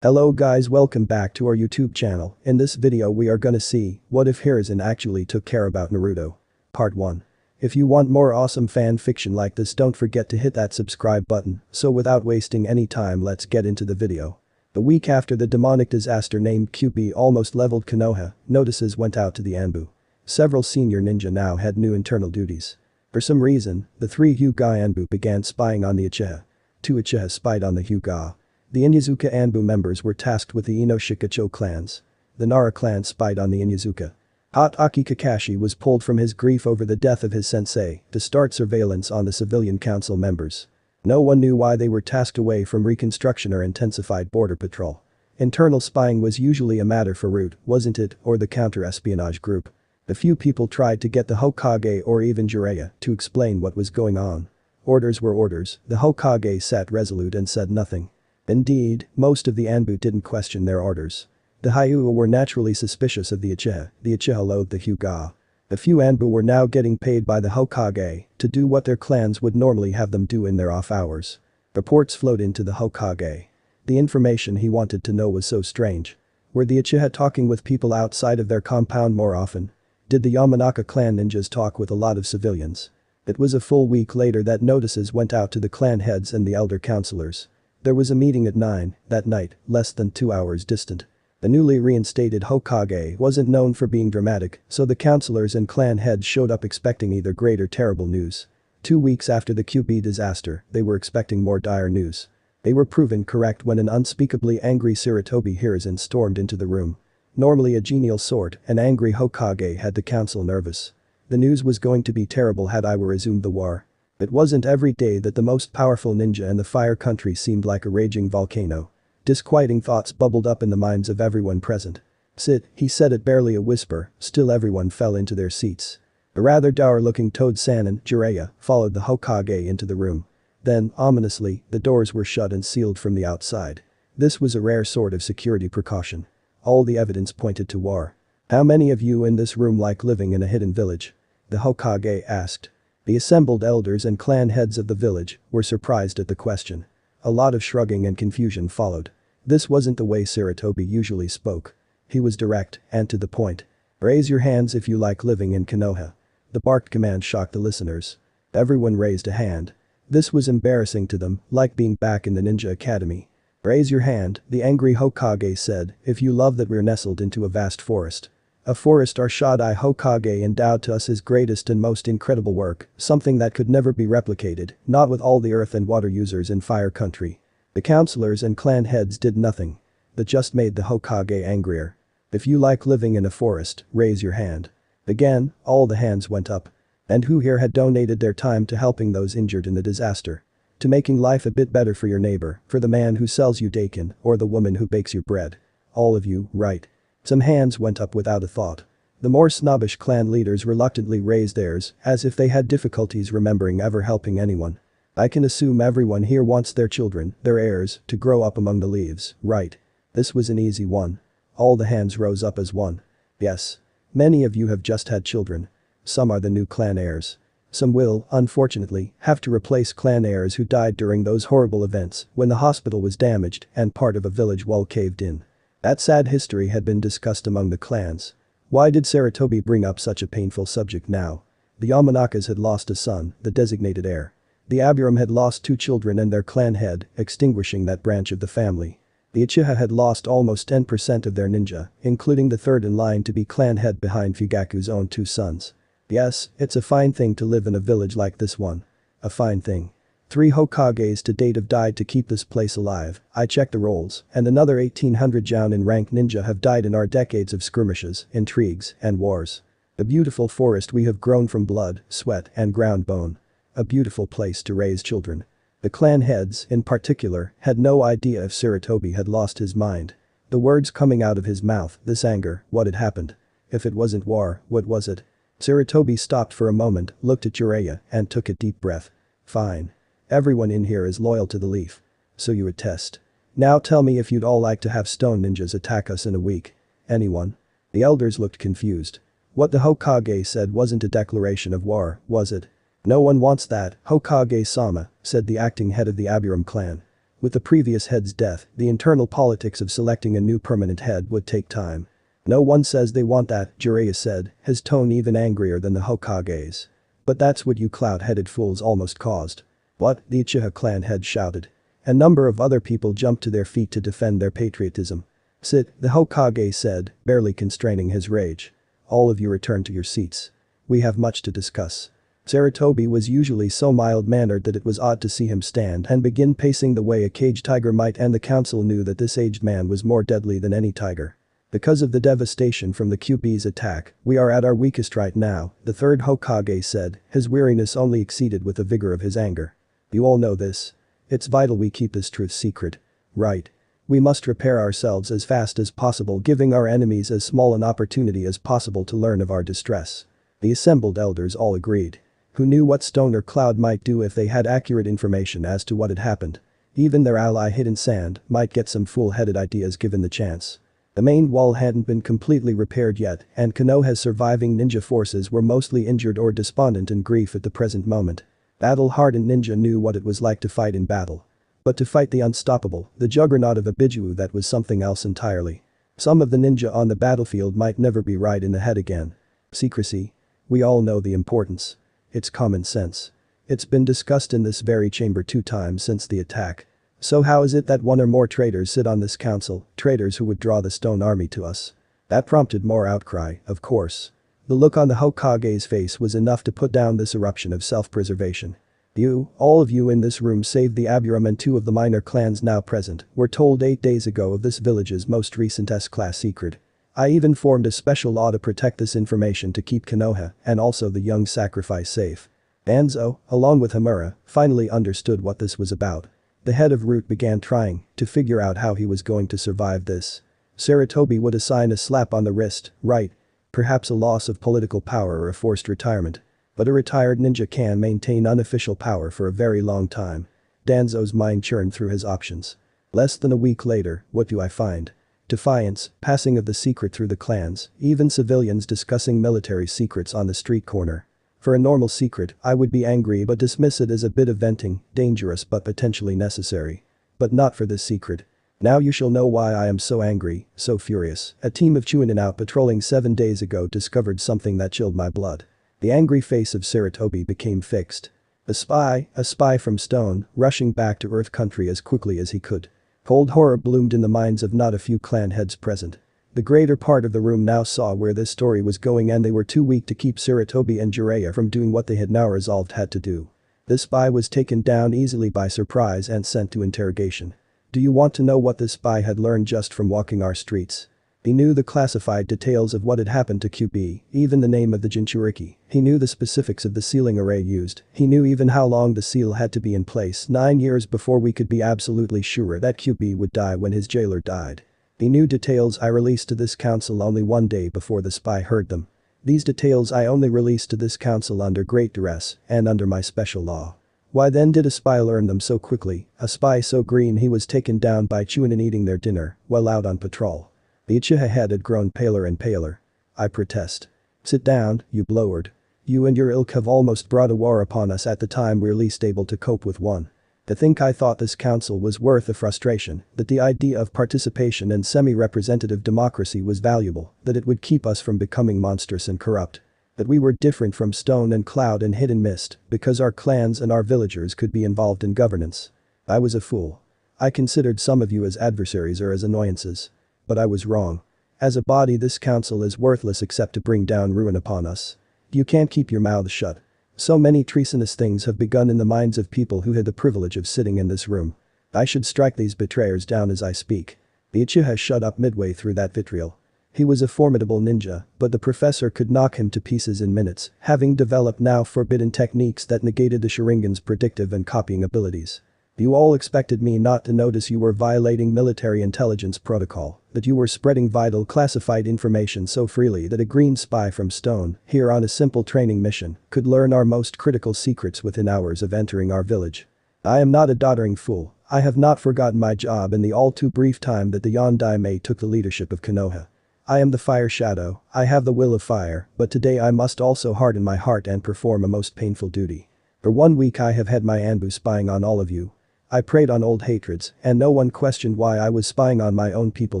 Hello guys, welcome back to our YouTube channel. In this video we are gonna see what if Hiruzen actually took care about Naruto. Part 1. If you want more awesome fan fiction like this, don't forget to hit that subscribe button. So without wasting any time, let's get into the video. A week after the demonic disaster named QB almost leveled Konoha, notices went out to the Anbu. Several senior ninja now had new internal duties. For some reason, the three Hyuga Anbu began spying on the Uchiha. Two Uchiha spied on the Hyuga. The Inyazuka Anbu members were tasked with the Ino-Shikacho clans. The Nara clan spied on the Inyazuka. Hatake Kakashi was pulled from his grief over the death of his sensei to start surveillance on the civilian council members. No one knew why they were tasked away from reconstruction or intensified border patrol. Internal spying was usually a matter for Root, wasn't it, or the counter-espionage group. A few people tried to get the Hokage or even Jiraiya to explain what was going on. Orders were orders, the Hokage sat resolute and said nothing. Indeed, most of the Anbu didn't question their orders. The Hyuga were naturally suspicious of the Uchiha loathed the Hyuga. A few Anbu were now getting paid by the Hokage to do what their clans would normally have them do in their off hours. Reports flowed into the Hokage. The information he wanted to know was so strange. Were the Uchiha talking with people outside of their compound more often? Did the Yamanaka clan ninjas talk with a lot of civilians? It was a full week later that notices went out to the clan heads and the elder counselors. There was a meeting at 9 that night, less than 2 hours distant. The newly reinstated Hokage wasn't known for being dramatic, so the counselors and clan heads showed up expecting either great or terrible news. 2 weeks after the QB disaster, they were expecting more dire news. They were proven correct when an unspeakably angry sarutobi Hiruzen stormed into the room. Normally a genial sort, an angry Hokage had the council nervous. The news was going to be terrible had Iwa resumed the war. It wasn't every day that the most powerful ninja in the fire country seemed like a raging volcano. Disquieting thoughts bubbled up in the minds of everyone present. Sit, he said it barely a whisper, still everyone fell into their seats. A rather dour-looking Toad-san and Jiraiya followed the Hokage into the room. Then, ominously, the doors were shut and sealed from the outside. This was a rare sort of security precaution. All the evidence pointed to war. How many of you in this room like living in a hidden village? The Hokage asked. The assembled elders and clan heads of the village were surprised at the question. A lot of shrugging and confusion followed. This wasn't the way Sarutobi usually spoke. He was direct and to the point. Raise your hands if you like living in Konoha. The barked command shocked the listeners. Everyone raised a hand. This was embarrassing to them, like being back in the ninja academy. Raise your hand, the angry Hokage said, if you love that we're nestled into a vast forest. A forest our Shaddai Hokage endowed to us his greatest and most incredible work, something that could never be replicated, not with all the earth and water users in fire country. The counselors and clan heads did nothing. That just made the Hokage angrier. If you like living in a forest, raise your hand. Again, all the hands went up. And who here had donated their time to helping those injured in the disaster? To making life a bit better for your neighbor, for the man who sells you daikon, or the woman who bakes your bread? All of you, right. Some hands went up without a thought. The more snobbish clan leaders reluctantly raised theirs, as if they had difficulties remembering ever helping anyone. I can assume everyone here wants their children, their heirs, to grow up among the leaves, right? This was an easy one. All the hands rose up as one. Yes. Many of you have just had children. Some are the new clan heirs. Some will, unfortunately, have to replace clan heirs who died during those horrible events when the hospital was damaged and part of a village wall caved in. That sad history had been discussed among the clans. Why did Sarutobi bring up such a painful subject now? The Yamanakas had lost a son, the designated heir. The Abiram had lost 2 children and their clan head, extinguishing that branch of the family. The Uchiha had lost almost 10% of their ninja, including the third in line to be clan head behind Fugaku's own 2 sons. Yes, it's a fine thing to live in a village like this one. A fine thing. 3 Hokages to date have died to keep this place alive, I checked the rolls, and another 1800 Jounin rank ninja have died in our decades of skirmishes, intrigues, and wars. A beautiful forest we have grown from blood, sweat, and ground bone. A beautiful place to raise children. The clan heads, in particular, had no idea if Sarutobi had lost his mind. The words coming out of his mouth, this anger, what had happened? If it wasn't war, what was it? Sarutobi stopped for a moment, looked at Jiraiya, and took a deep breath. Fine. Everyone in here is loyal to the leaf. So you attest. Now tell me if you'd all like to have stone ninjas attack us in a week. Anyone? The elders looked confused. What the Hokage said wasn't a declaration of war, was it? No one wants that, Hokage-sama, said the acting head of the Abiram clan. With the previous head's death, the internal politics of selecting a new permanent head would take time. No one says they want that, Jiraiya said, his tone even angrier than the Hokage's. But that's what you cloud-headed fools almost caused. What? The Uchiha clan head shouted. A number of other people jumped to their feet to defend their patriotism. Sit, the Hokage said, barely constraining his rage. All of you return to your seats. We have much to discuss. Sarutobi was usually so mild-mannered that it was odd to see him stand and begin pacing the way a caged tiger might, and the council knew that this aged man was more deadly than any tiger. Because of the devastation from the QB's attack, we are at our weakest right now, the third Hokage said, his weariness only exceeded with the vigor of his anger. You all know this. It's vital we keep this truth secret. Right. We must repair ourselves as fast as possible, giving our enemies as small an opportunity as possible to learn of our distress. The assembled elders all agreed. Who knew what Stone or Cloud might do if they had accurate information as to what had happened? Even their ally Hidden Sand might get some fool-headed ideas given the chance. The main wall hadn't been completely repaired yet, and Konoha's surviving ninja forces were mostly injured or despondent in grief at the present moment. Battle-hardened ninja knew what it was like to fight in battle. But to fight the unstoppable, the juggernaut of a Biju, that was something else entirely. Some of the ninja on the battlefield might never be right in the head again. Secrecy. We all know the importance. It's common sense. It's been discussed in this very chamber 2 times since the attack. So how is it that one or more traitors sit on this council, traitors who would draw the Stone Army to us? That prompted more outcry, of course. The look on the Hokage's face was enough to put down this eruption of self-preservation. You, all of you in this room save the Aburam and 2 of the minor clans now present, were told 8 days ago of this village's most recent S-class secret. I even formed a special law to protect this information to keep Konoha and also the young sacrifice safe. Danzo, along with Hamura, finally understood what this was about. The head of Root began trying to figure out how he was going to survive this. Sarutobi would assign a slap on the wrist, right? Perhaps a loss of political power or a forced retirement. But a retired ninja can maintain unofficial power for a very long time. Danzo's mind churned through his options. Less than a week later, what do I find? Defiance, passing of the secret through the clans, even civilians discussing military secrets on the street corner. For a normal secret, I would be angry but dismiss it as a bit of venting, dangerous but potentially necessary. But not for this secret. Now you shall know why I am so angry, so furious. A team of Chunin out patrolling 7 days ago discovered something that chilled my blood. The angry face of Sarutobi became fixed. A spy from Stone, rushing back to Earth Country as quickly as he could. Cold horror bloomed in the minds of not a few clan heads present. The greater part of the room now saw where this story was going, and they were too weak to keep Sarutobi and Jiraiya from doing what they had now resolved had to do. This spy was taken down easily by surprise and sent to interrogation. Do you want to know what this spy had learned just from walking our streets? He knew the classified details of what had happened to QB, even the name of the Jinchuriki. He knew the specifics of the sealing array used. He knew even how long the seal had to be in place, 9 years before we could be absolutely sure that QB would die when his jailer died. He knew details I released to this council only 1 day before the spy heard them. These details I only released to this council under great duress and under my special law. Why then did a spy learn them so quickly, a spy so green he was taken down by Chunin eating their dinner while out on patrol? The Uchiha head had grown paler and paler. I protest. Sit down, you bloward. You and your ilk have almost brought a war upon us at the time we're least able to cope with one. To think I thought this council was worth the frustration, that the idea of participation and semi-representative democracy was valuable, that it would keep us from becoming monstrous and corrupt. That we were different from Stone and Cloud and Hidden Mist because our clans and our villagers could be involved in governance. I was a fool. I considered some of you as adversaries or as annoyances. But I was wrong. As a body, this council is worthless except to bring down ruin upon us. You can't keep your mouths shut. So many treasonous things have begun in the minds of people who had the privilege of sitting in this room. I should strike these betrayers down as I speak. The Uchiha shut up midway through that vitriol. He was a formidable ninja, but the professor could knock him to pieces in minutes, having developed now forbidden techniques that negated the Sharingan's predictive and copying abilities. You all expected me not to notice you were violating military intelligence protocol, that you were spreading vital classified information so freely that a green spy from Stone, here on a simple training mission, could learn our most critical secrets within hours of entering our village. I am not a doddering fool. I have not forgotten my job in the all too brief time that the Yondaime took the leadership of Konoha. I am the Fire Shadow, I have the will of fire, but today I must also harden my heart and perform a most painful duty. For 1 week I have had my Anbu spying on all of you. I preyed on old hatreds, and no one questioned why I was spying on my own people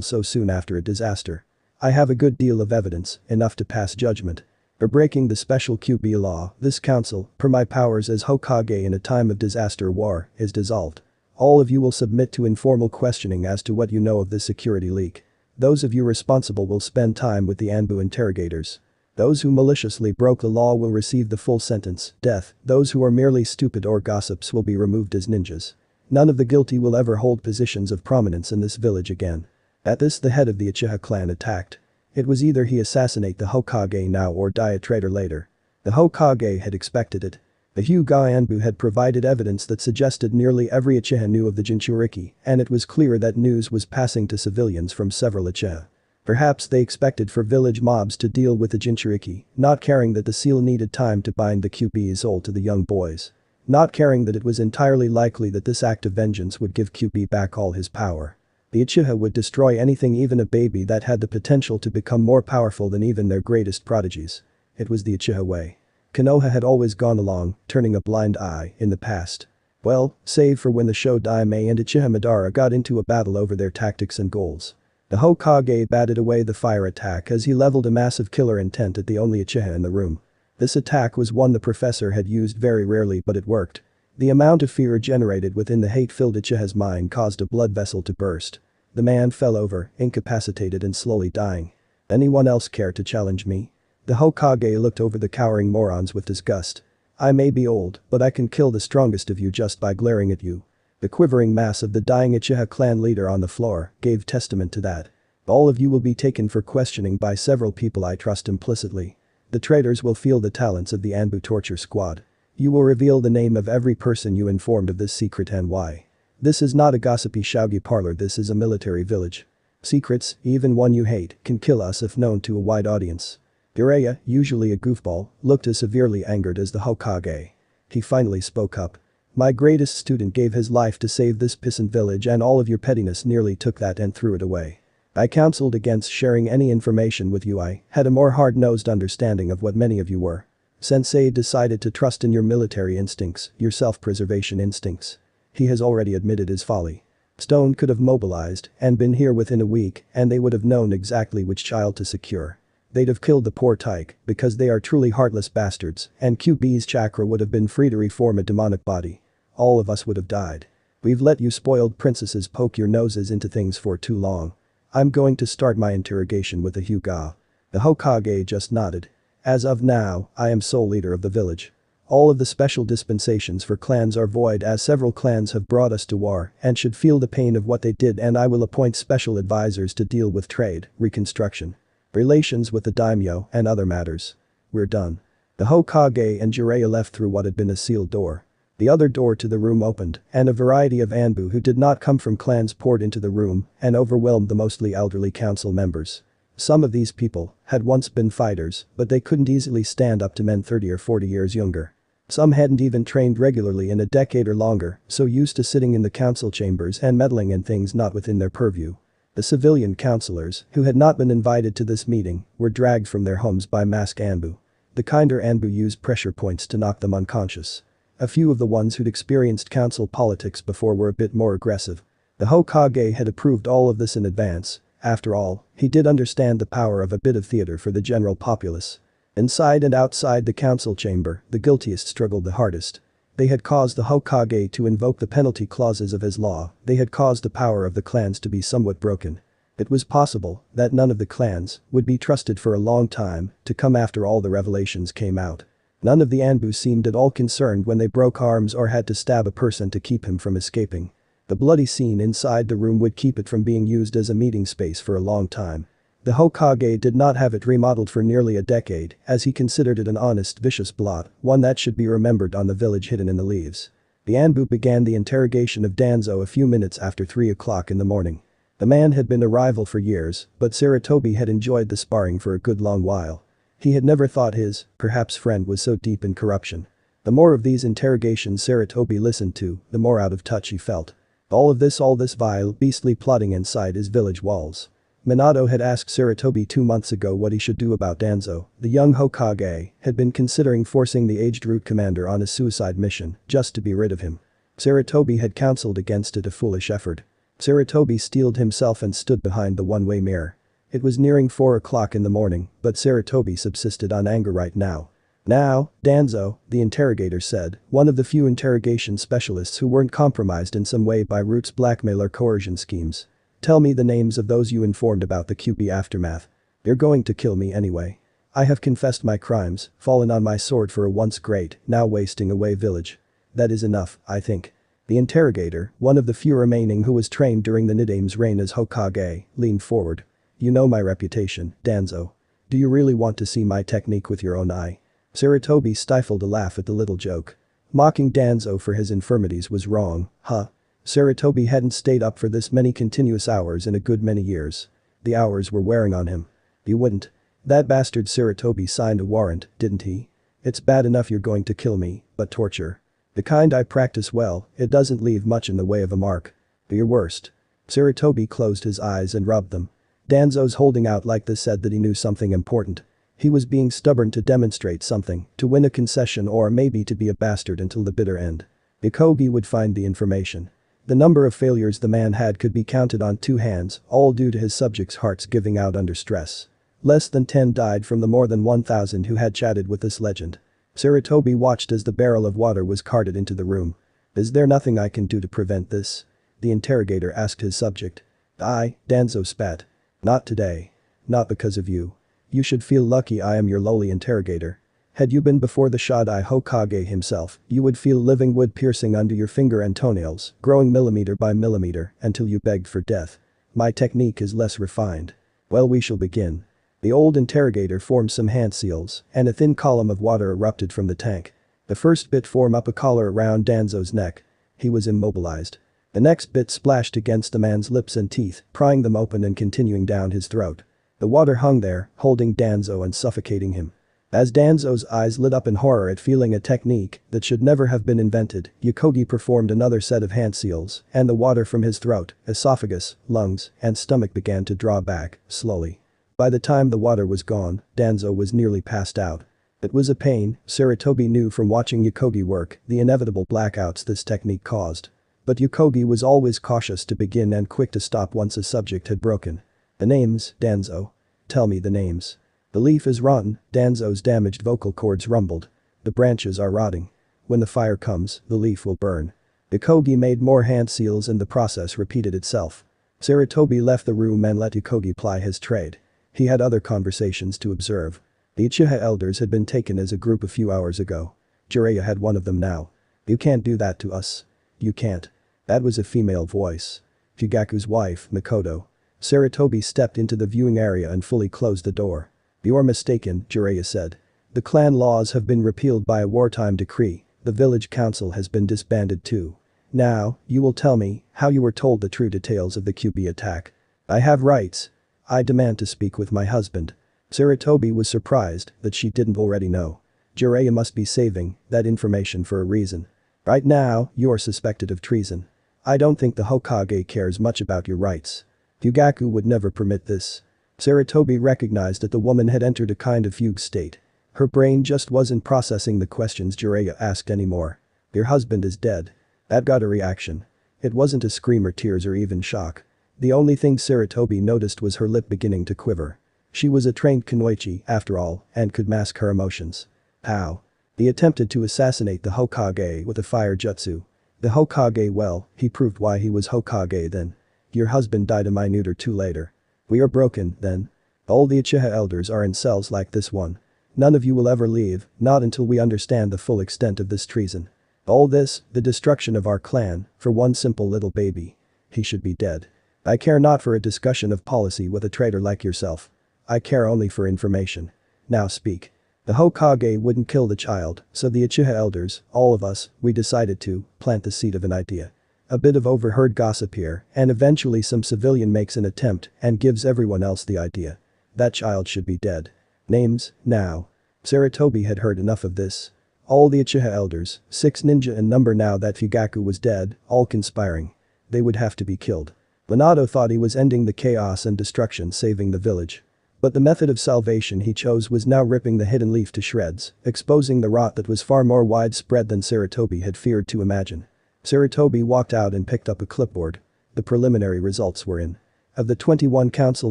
so soon after a disaster. I have a good deal of evidence, enough to pass judgment. For breaking the special QB law, this council, per my powers as Hokage in a time of disaster war, is dissolved. All of you will submit to informal questioning as to what you know of this security leak. Those of you responsible will spend time with the Anbu interrogators. Those who maliciously broke the law will receive the full sentence, death. Those who are merely stupid or gossips will be removed as ninjas. None of the guilty will ever hold positions of prominence in this village again. At this, the head of the Uchiha clan attacked. It was either he assassinate the Hokage now or die a traitor later. The Hokage had expected it. The Hyuga Anbu had provided evidence that suggested nearly every Uchiha knew of the Jinchuriki, and it was clear that news was passing to civilians from several Uchiha. Perhaps they expected for village mobs to deal with the Jinchuriki, not caring that the seal needed time to bind the QB's soul to the young boys. Not caring that it was entirely likely that this act of vengeance would give QB back all his power. The Uchiha would destroy anything, even a baby, that had the potential to become more powerful than even their greatest prodigies. It was the Uchiha way. Konoha had always gone along, turning a blind eye, in the past. Well, save for when the Shodaime and Uchiha Madara got into a battle over their tactics and goals. The Hokage batted away the fire attack as he leveled a massive killer intent at the only Uchiha in the room. This attack was one the professor had used very rarely, but it worked. The amount of fear generated within the hate-filled Uchiha's mind caused a blood vessel to burst. The man fell over, incapacitated and slowly dying. Anyone else care to challenge me? The Hokage looked over the cowering morons with disgust. I may be old, but I can kill the strongest of you just by glaring at you. The quivering mass of the dying Uchiha clan leader on the floor gave testament to that. All of you will be taken for questioning by several people I trust implicitly. The traitors will feel the talents of the Anbu torture squad. You will reveal the name of every person you informed of this secret and why. This is not a gossipy shogi parlor, this is a military village. Secrets, even one you hate, can kill us if known to a wide audience. Jiraiya, usually a goofball, looked as severely angered as the Hokage. He finally spoke up. My greatest student gave his life to save this pissant village, and all of your pettiness nearly took that and threw it away. I counseled against sharing any information with you. I had a more hard-nosed understanding of what many of you were. Sensei decided to trust in your military instincts, your self-preservation instincts. He has already admitted his folly. Stone could have mobilized and been here within a week, and they would have known exactly which child to secure. They'd have killed the poor tyke because they are truly heartless bastards, and QB's chakra would have been free to reform a demonic body. All of us would have died. We've let you spoiled princesses poke your noses into things for too long. I'm going to start my interrogation with the Hyuga. The Hokage just nodded. As of now, I am sole leader of the village. All of the special dispensations for clans are void, as several clans have brought us to war and should feel the pain of what they did, and I will appoint special advisors to deal with trade, reconstruction, relations with the daimyo, and other matters. We're done. The Hokage and Jiraiya left through what had been a sealed door. The other door to the room opened, and a variety of Anbu who did not come from clans poured into the room and overwhelmed the mostly elderly council members. Some of these people had once been fighters, but they couldn't easily stand up to men 30 or 40 years younger. Some hadn't even trained regularly in a decade or longer, so used to sitting in the council chambers and meddling in things not within their purview. The civilian councillors, who had not been invited to this meeting, were dragged from their homes by masked Anbu. The kinder Anbu used pressure points to knock them unconscious. A few of the ones who'd experienced council politics before were a bit more aggressive. The Hokage had approved all of this in advance. After all, he did understand the power of a bit of theater for the general populace. Inside and outside the council chamber, the guiltiest struggled the hardest. They had caused the Hokage to invoke the penalty clauses of his law. They had caused the power of the clans to be somewhat broken. It was possible that none of the clans would be trusted for a long time to come after all the revelations came out. None of the Anbu seemed at all concerned when they broke arms or had to stab a person to keep him from escaping. The bloody scene inside the room would keep it from being used as a meeting space for a long time. The Hokage did not have it remodeled for nearly a decade, as he considered it an honest, vicious blot, one that should be remembered on the village hidden in the leaves. The Anbu began the interrogation of Danzo a few minutes after 3 o'clock in the morning. The man had been a rival for years, but Sarutobi had enjoyed the sparring for a good long while. He had never thought his, perhaps, friend was so deep in corruption. The more of these interrogations Sarutobi listened to, the more out of touch he felt. All this vile, beastly plotting inside his village walls. Minato had asked Sarutobi 2 months ago what he should do about Danzo. The young Hokage had been considering forcing the aged root commander on a suicide mission just to be rid of him. Sarutobi had counseled against it, a foolish effort. Sarutobi steeled himself and stood behind the one-way mirror. It was nearing 4 o'clock in the morning, but Sarutobi subsisted on anger right now. Now, Danzo, the interrogator said, one of the few interrogation specialists who weren't compromised in some way by Root's blackmail or coercion schemes. Tell me the names of those you informed about the QP aftermath. You're going to kill me anyway. I have confessed my crimes, fallen on my sword for a once great, now wasting away village. That is enough, I think. The interrogator, one of the few remaining who was trained during the Nidame's reign as Hokage, leaned forward. You know my reputation, Danzo. Do you really want to see my technique with your own eye? Sarutobi stifled a laugh at the little joke. Mocking Danzo for his infirmities was wrong, huh? Sarutobi hadn't stayed up for this many continuous hours in a good many years. The hours were wearing on him. You wouldn't. That bastard Sarutobi signed a warrant, didn't he? It's bad enough you're going to kill me, but torture. The kind I practice well, it doesn't leave much in the way of a mark. Your worst. Sarutobi closed his eyes and rubbed them. Danzo's holding out like this said that he knew something important. He was being stubborn to demonstrate something, to win a concession, or maybe to be a bastard until the bitter end. Hokage would find the information. The number of failures the man had could be counted on 2 hands, all due to his subjects' hearts giving out under stress. Less than 10 died from the more than 1,000 who had chatted with this legend. Sarutobi watched as the barrel of water was carted into the room. Is there nothing I can do to prevent this? The interrogator asked his subject. Danzo spat. Not today. Not because of you. You should feel lucky I am your lowly interrogator. Had you been before the Shodai Hokage himself, you would feel living wood piercing under your finger and toenails, growing millimeter by millimeter, until you begged for death. My technique is less refined. Well, we shall begin. The old interrogator formed some hand seals, and a thin column of water erupted from the tank. The first bit formed up a collar around Danzo's neck. He was immobilized. The next bit splashed against the man's lips and teeth, prying them open and continuing down his throat. The water hung there, holding Danzo and suffocating him. As Danzo's eyes lit up in horror at feeling a technique that should never have been invented, Hokage performed another set of hand seals, and the water from his throat, esophagus, lungs, and stomach began to draw back, slowly. By the time the water was gone, Danzo was nearly passed out. It was a pain, Sarutobi knew from watching Hokage work, the inevitable blackouts this technique caused. But Hokage was always cautious to begin and quick to stop once a subject had broken. The names, Danzo. Tell me the names. The leaf is rotten, Danzo's damaged vocal cords rumbled. The branches are rotting. When the fire comes, the leaf will burn. Hokage made more hand seals and the process repeated itself. Sarutobi left the room and let Hokage ply his trade. He had other conversations to observe. The Uchiha elders had been taken as a group a few hours ago. Jiraiya had one of them now. You can't do that to us. You can't. That was a female voice. Fugaku's wife, Mikoto. Sarutobi stepped into the viewing area and fully closed the door. You're mistaken, Jiraiya said. The clan laws have been repealed by a wartime decree. The village council has been disbanded too. Now, you will tell me how you were told the true details of the QB attack. I have rights. I demand to speak with my husband. Sarutobi was surprised that she didn't already know. Jiraiya must be saving that information for a reason. Right now, you're suspected of treason. I don't think the Hokage cares much about your rights. Fugaku would never permit this. Sarutobi recognized that the woman had entered a kind of fugue state. Her brain just wasn't processing the questions Jiraiya asked anymore. Your husband is dead. That got a reaction. It wasn't a scream or tears or even shock. The only thing Sarutobi noticed was her lip beginning to quiver. She was a trained kunoichi, after all, and could mask her emotions. How? He attempted to assassinate the Hokage with a fire jutsu. The Hokage, well, he proved why he was Hokage then. Your husband died a minute or two later. We are broken, then. All the Uchiha elders are in cells like this one. None of you will ever leave, not until we understand the full extent of this treason. All this, the destruction of our clan, for one simple little baby. He should be dead. I care not for a discussion of policy with a traitor like yourself. I care only for information. Now speak. The Hokage wouldn't kill the child, so the Uchiha elders, all of us, we decided to plant the seed of an idea. A bit of overheard gossip here, and eventually some civilian makes an attempt and gives everyone else the idea. That child should be dead. Names, now. Sarutobi had heard enough of this. All the Uchiha elders, 6 ninja in number now that Fugaku was dead, all conspiring. They would have to be killed. Minato thought he was ending the chaos and destruction, saving the village. But the method of salvation he chose was now ripping the hidden leaf to shreds, exposing the rot that was far more widespread than Sarutobi had feared to imagine. Sarutobi walked out and picked up a clipboard. The preliminary results were in. Of the 21 council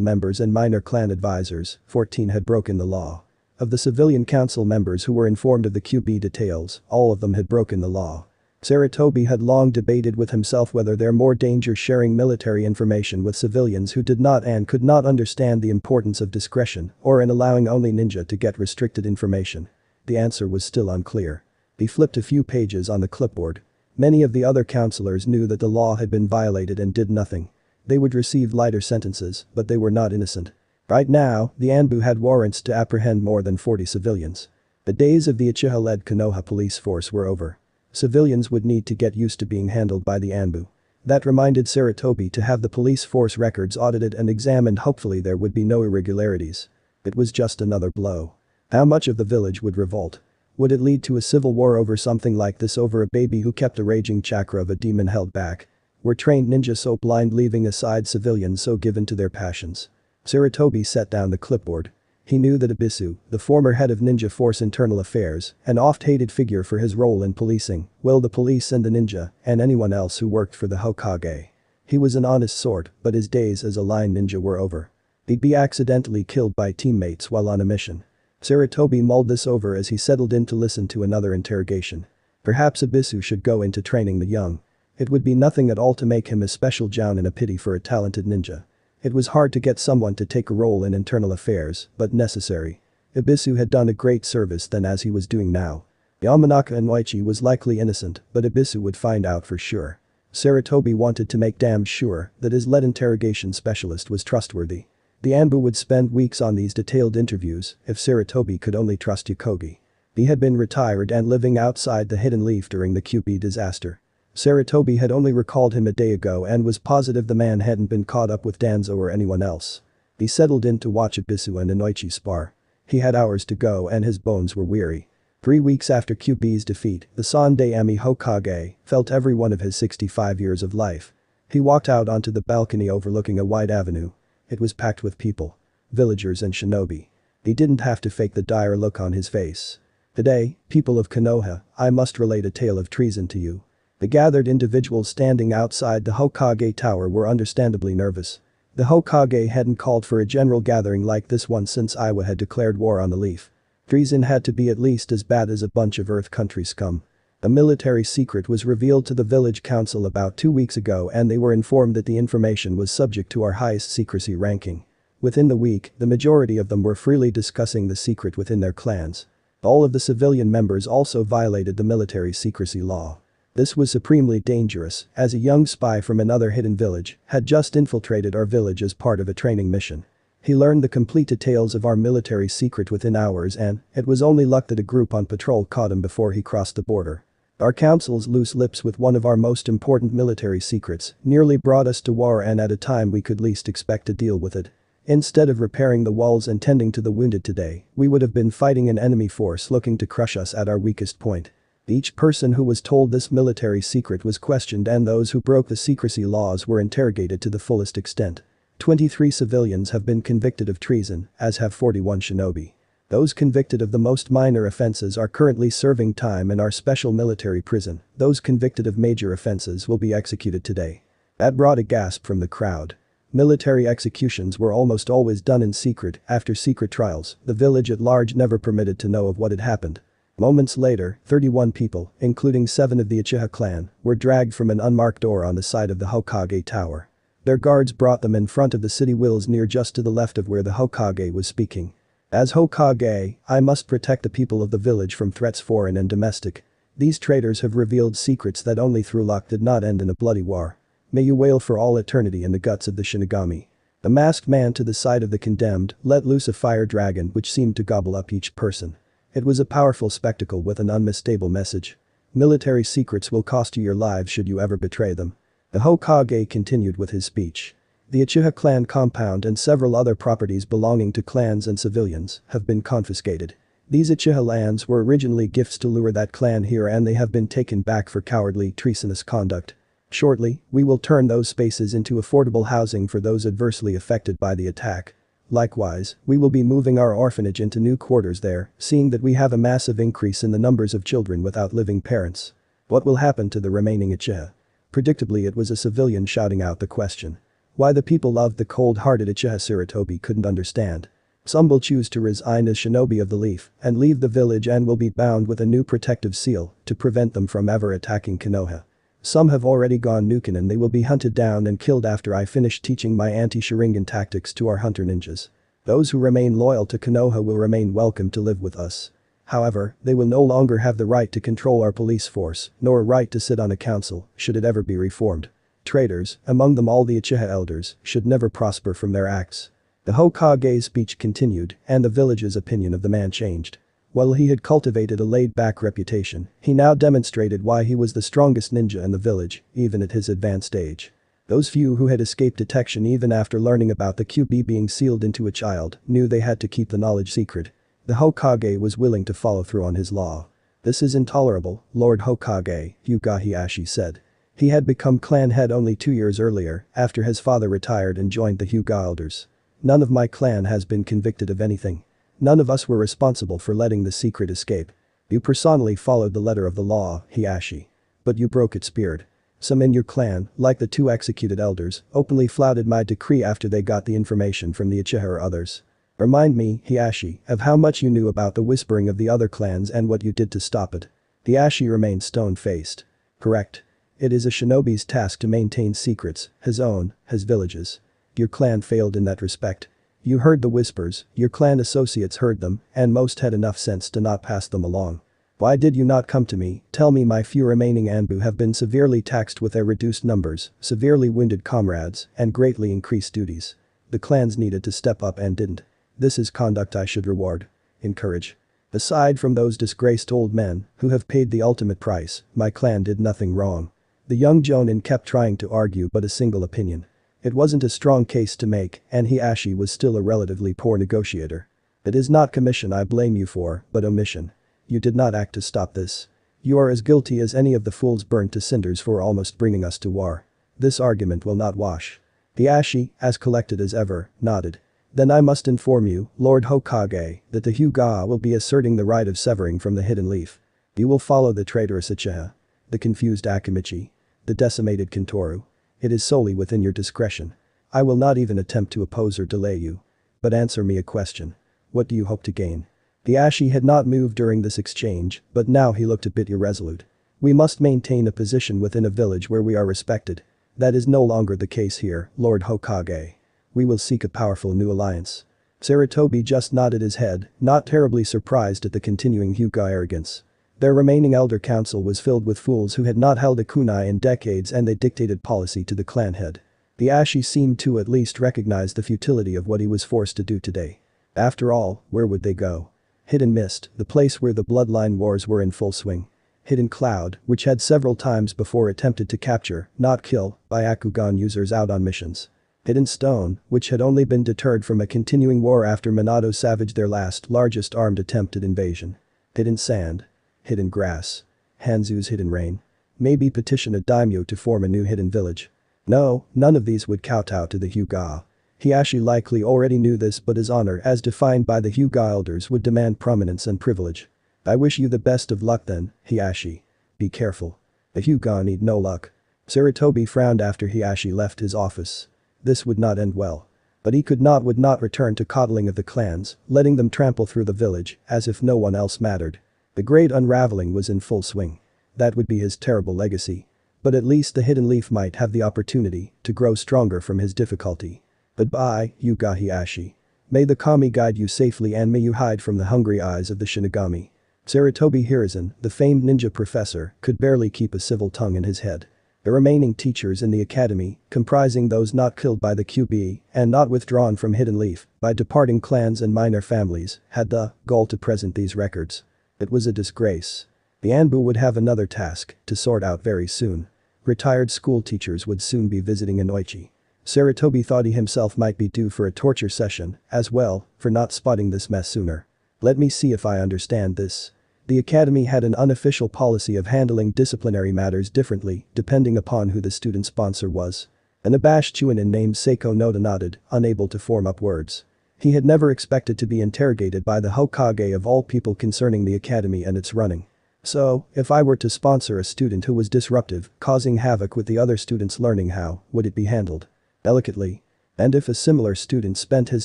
members and minor clan advisors, 14 had broken the law. Of the civilian council members who were informed of the QB details, all of them had broken the law. Sarutobi had long debated with himself whether there more danger sharing military information with civilians who did not and could not understand the importance of discretion or in allowing only ninja to get restricted information. The answer was still unclear. He flipped a few pages on the clipboard. Many of the other counselors knew that the law had been violated and did nothing. They would receive lighter sentences, but they were not innocent. Right now, the Anbu had warrants to apprehend more than 40 civilians. The days of the Uchiha-led Konoha police force were over. Civilians would need to get used to being handled by the Anbu. That reminded Sarutobi to have the police force records audited and examined. Hopefully there would be no irregularities. It was just another blow. How much of the village would revolt? Would it lead to a civil war over something like this, over a baby who kept a raging chakra of a demon held back? Were trained ninja so blind, leaving aside civilians so given to their passions? Sarutobi set down the clipboard. He knew that Ibisu, the former head of Ninja Force Internal Affairs, an oft-hated figure for his role in policing, will the police and the ninja, and anyone else who worked for the Hokage. He was an honest sort, but his days as a line ninja were over. He'd be accidentally killed by teammates while on a mission. Sarutobi mulled this over as he settled in to listen to another interrogation. Perhaps Ibisu should go into training the young. It would be nothing at all to make him a special joun and a pity for a talented ninja. It was hard to get someone to take a role in internal affairs, but necessary. Ibisu had done a great service then, as he was doing now. Yamanaka Inoichi was likely innocent, but Ibisu would find out for sure. Sarutobi wanted to make damn sure that his lead interrogation specialist was trustworthy. The Anbu would spend weeks on these detailed interviews if Sarutobi could only trust Hokage. He had been retired and living outside the Hidden Leaf during the QB disaster. Sarutobi had only recalled him a day ago and was positive the man hadn't been caught up with Danzo or anyone else. He settled in to watch Ibisu and Inoichi spar. He had hours to go and his bones were weary. 3 weeks after QB's defeat, the Sandaime Hokage felt every one of his 65 years of life. He walked out onto the balcony overlooking a wide avenue. It was packed with people. Villagers and shinobi. He didn't have to fake the dire look on his face. Today, people of Konoha, I must relate a tale of treason to you. The gathered individuals standing outside the Hokage tower were understandably nervous. The Hokage hadn't called for a general gathering like this one since Iwa had declared war on the Leaf. Treason had to be at least as bad as a bunch of Earth Country scum. A military secret was revealed to the village council about 2 weeks ago and they were informed that the information was subject to our highest secrecy ranking. Within the week, the majority of them were freely discussing the secret within their clans. All of the civilian members also violated the military secrecy law. This was supremely dangerous, as a young spy from another hidden village had just infiltrated our village as part of a training mission. He learned the complete details of our military secret within hours and it was only luck that a group on patrol caught him before he crossed the border. Our council's loose lips with one of our most important military secrets nearly brought us to war, and at a time we could least expect to deal with it. Instead of repairing the walls and tending to the wounded today, we would have been fighting an enemy force looking to crush us at our weakest point. Each person who was told this military secret was questioned and those who broke the secrecy laws were interrogated to the fullest extent. 23 civilians have been convicted of treason, as have 41 shinobi. Those convicted of the most minor offenses are currently serving time in our special military prison. Those convicted of major offenses will be executed today. That brought a gasp from the crowd. Military executions were almost always done in secret. After secret trials, the village at large never permitted to know of what had happened. Moments later, 31 people, including 7 of the Uchiha clan, were dragged from an unmarked door on the side of the Hokage tower. Their guards brought them in front of the city wills near just to the left of where the Hokage was speaking. As Hokage, I must protect the people of the village from threats foreign and domestic. These traitors have revealed secrets that only through luck did not end in a bloody war. May you wail for all eternity in the guts of the Shinigami. The masked man to the side of the condemned let loose a fire dragon which seemed to gobble up each person. It was a powerful spectacle with an unmistakable message. Military secrets will cost you your lives should you ever betray them. The Hokage continued with his speech. The Uchiha clan compound and several other properties belonging to clans and civilians have been confiscated. These Uchiha lands were originally gifts to lure that clan here and they have been taken back for cowardly, treasonous conduct. Shortly, we will turn those spaces into affordable housing for those adversely affected by the attack. Likewise, we will be moving our orphanage into new quarters there, seeing that we have a massive increase in the numbers of children without living parents. What will happen to the remaining Uchiha? Predictably it was a civilian shouting out the question. Why the people loved the cold-hearted Uchiha Sarutobi couldn't understand. Some will choose to resign as shinobi of the leaf and leave the village and will be bound with a new protective seal to prevent them from ever attacking Konoha. Some have already gone nuken and they will be hunted down and killed after I finish teaching my anti-Sharingan tactics to our hunter ninjas. Those who remain loyal to Konoha will remain welcome to live with us. However, they will no longer have the right to control our police force, nor a right to sit on a council, should it ever be reformed. Traitors, among them all the Uchiha elders, should never prosper from their acts. The Hokage's speech continued, and the village's opinion of the man changed. While he had cultivated a laid-back reputation, he now demonstrated why he was the strongest ninja in the village, even at his advanced age. Those few who had escaped detection even after learning about the QB being sealed into a child knew they had to keep the knowledge secret. The Hokage was willing to follow through on his law. "This is intolerable, Lord Hokage," Hyuga Hiashi said. He had become clan head only 2 years earlier, after his father retired and joined the Hyuga elders. "None of my clan has been convicted of anything. None of us were responsible for letting the secret escape. You personally followed the letter of the law, Hiashi. But you broke its spirit. Some in your clan, like the 2 executed elders, openly flouted my decree after they got the information from the Uchiha or others. Remind me, Hiashi, of how much you knew about the whispering of the other clans and what you did to stop it." Hiashi remained stone-faced. "Correct. It is a shinobi's task to maintain secrets, his own, his village's. Your clan failed in that respect. You heard the whispers, your clan associates heard them, and most had enough sense to not pass them along. Why did you not come to me, tell me my few remaining Anbu have been severely taxed with their reduced numbers, severely wounded comrades, and greatly increased duties. The clans needed to step up and didn't. This is conduct I should reward. Encourage. Aside from those disgraced old men, who have paid the ultimate price, my clan did nothing wrong." The young Jonin kept trying to argue but a single opinion. It wasn't a strong case to make, and Hiashi was still a relatively poor negotiator. "It is not commission I blame you for, but omission. You did not act to stop this. You are as guilty as any of the fools burnt to cinders for almost bringing us to war. This argument will not wash." Hiashi, as collected as ever, nodded. "Then I must inform you, Lord Hokage, that the Hyuga will be asserting the right of severing from the hidden leaf. You will follow the traitorous Uchiha, the confused Akimichi, the decimated Kintoru. It is solely within your discretion. I will not even attempt to oppose or delay you. But answer me a question. What do you hope to gain?" Hiashi had not moved during this exchange, but now he looked a bit irresolute. "We must maintain a position within a village where we are respected. That is no longer the case here, Lord Hokage. We will seek a powerful new alliance." Sarutobi just nodded his head, not terribly surprised at the continuing Hyuga arrogance. Their remaining elder council was filled with fools who had not held a kunai in decades and they dictated policy to the clan head. Hiashi seemed to at least recognize the futility of what he was forced to do today. After all, where would they go? Hidden Mist, the place where the bloodline wars were in full swing. Hidden Cloud, which had several times before attempted to capture, not kill, Byakugan users out on missions. Hidden Stone, which had only been deterred from a continuing war after Minato savaged their last largest armed attempt at invasion. Hidden Sand. Hidden Grass. Hanzu's Hidden Rain. Maybe petition a daimyo to form a new hidden village. No, none of these would kowtow to the Hyuga. Hiashi likely already knew this, but his honor as defined by the Hyuga elders would demand prominence and privilege. "I wish you the best of luck then, Hiashi. Be careful. The Hyuga need no luck." Sarutobi frowned after Hiashi left his office. This would not end well. But he would not return to coddling of the clans, letting them trample through the village, as if no one else mattered. The great unraveling was in full swing. That would be his terrible legacy. But at least the hidden leaf might have the opportunity to grow stronger from his difficulty. Goodbye, Hyuga Hiashi. May the kami guide you safely and may you hide from the hungry eyes of the Shinigami. Sarutobi Hiruzen, the famed ninja professor, could barely keep a civil tongue in his head. The remaining teachers in the academy, comprising those not killed by the QB and not withdrawn from Hidden Leaf by departing clans and minor families, had the goal to present these records. It was a disgrace. The Anbu would have another task to sort out very soon. Retired school teachers would soon be visiting Inoichi. Sarutobi thought he himself might be due for a torture session, as well, for not spotting this mess sooner. Let me see if I understand this. The academy had an unofficial policy of handling disciplinary matters differently, depending upon who the student sponsor was. An abashed Chunin named Seiko Noda nodded, unable to form up words. He had never expected to be interrogated by the Hokage of all people concerning the academy and its running. So, if I were to sponsor a student who was disruptive, causing havoc with the other students learning how, would it be handled delicately? And if a similar student spent his